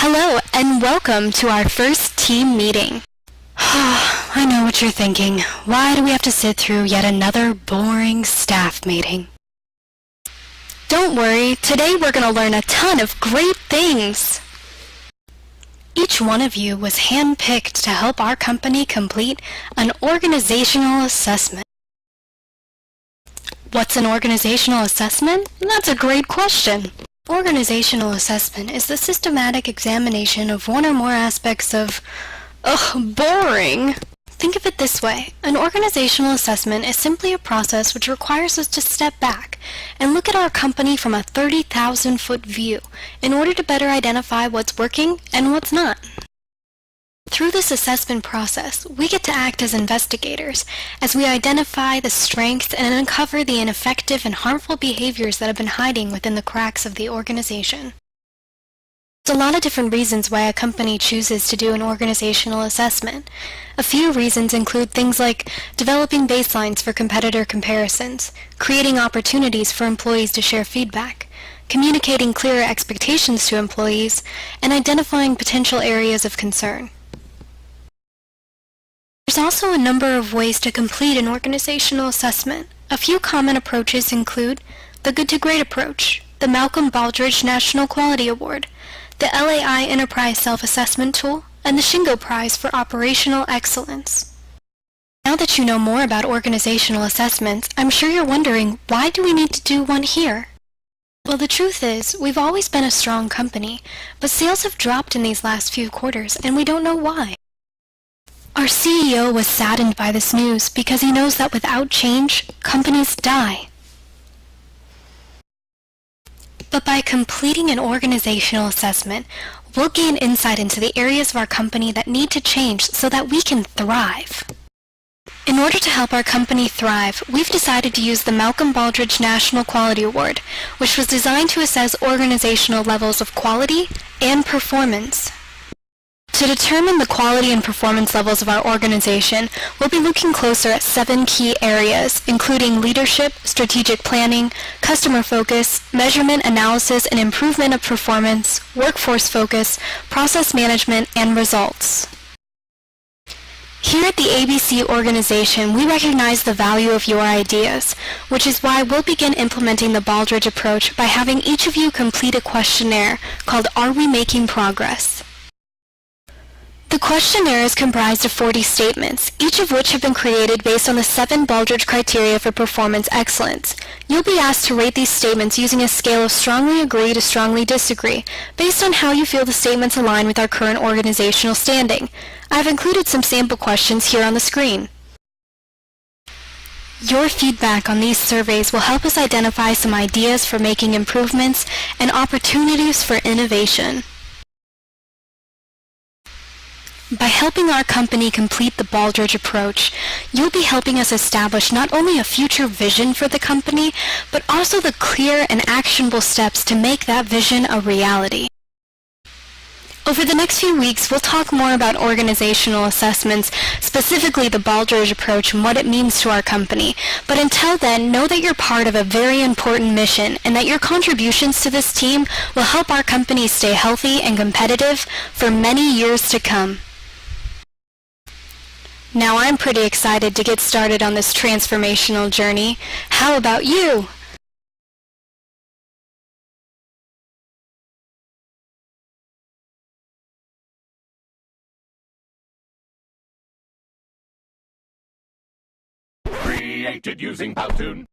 Hello and welcome to our first team meeting. I know what you're thinking. Why do we have to sit through yet another boring staff meeting? Don't worry, today we're going to learn a ton of great things. Each one of you was handpicked to help our company complete an organizational assessment. What's an organizational assessment? That's a great question. Organizational assessment is the systematic examination of one or more aspects of... boring! Think of it this way. An organizational assessment is simply a process which requires us to step back and look at our company from a 30,000-foot view in order to better identify what's working and what's not. Through this assessment process, we get to act as investigators as we identify the strengths and uncover the ineffective and harmful behaviors that have been hiding within the cracks of the organization. There's a lot of different reasons why a company chooses to do an organizational assessment. A few reasons include things like developing baselines for competitor comparisons, creating opportunities for employees to share feedback, communicating clearer expectations to employees, and identifying potential areas of concern. There's also a number of ways to complete an organizational assessment. A few common approaches include the Good to Great approach, the Malcolm Baldrige National Quality Award, the LAI Enterprise Self-Assessment Tool, and the Shingo Prize for Operational Excellence. Now that you know more about organizational assessments, I'm sure you're wondering, why do we need to do one here? Well, the truth is, we've always been a strong company, but sales have dropped in these last few quarters, and we don't know why. Our CEO was saddened by this news because he knows that without change, companies die. But by completing an organizational assessment, we'll gain insight into the areas of our company that need to change so that we can thrive. In order to help our company thrive, we've decided to use the Malcolm Baldrige National Quality Award, which was designed to assess organizational levels of quality and performance. To determine the quality and performance levels of our organization, we'll be looking closer at 7 key areas, including leadership, strategic planning, customer focus, measurement, analysis, and improvement of performance, workforce focus, process management, and results. Here at the ABC organization, we recognize the value of your ideas, which is why we'll begin implementing the Baldrige approach by having each of you complete a questionnaire called Are We Making Progress? The questionnaire is comprised of 40 statements, each of which have been created based on the 7 Baldrige criteria for performance excellence. You'll be asked to rate these statements using a scale of strongly agree to strongly disagree, based on how you feel the statements align with our current organizational standing. I've included some sample questions here on the screen. Your feedback on these surveys will help us identify some ideas for making improvements and opportunities for innovation. By helping our company complete the Baldrige approach, you'll be helping us establish not only a future vision for the company, but also the clear and actionable steps to make that vision a reality. Over the next few weeks, we'll talk more about organizational assessments, specifically the Baldrige approach and what it means to our company. But until then, know that you're part of a very important mission and that your contributions to this team will help our company stay healthy and competitive for many years to come. Now I'm pretty excited to get started on this transformational journey. How about you? Created using Powtoon.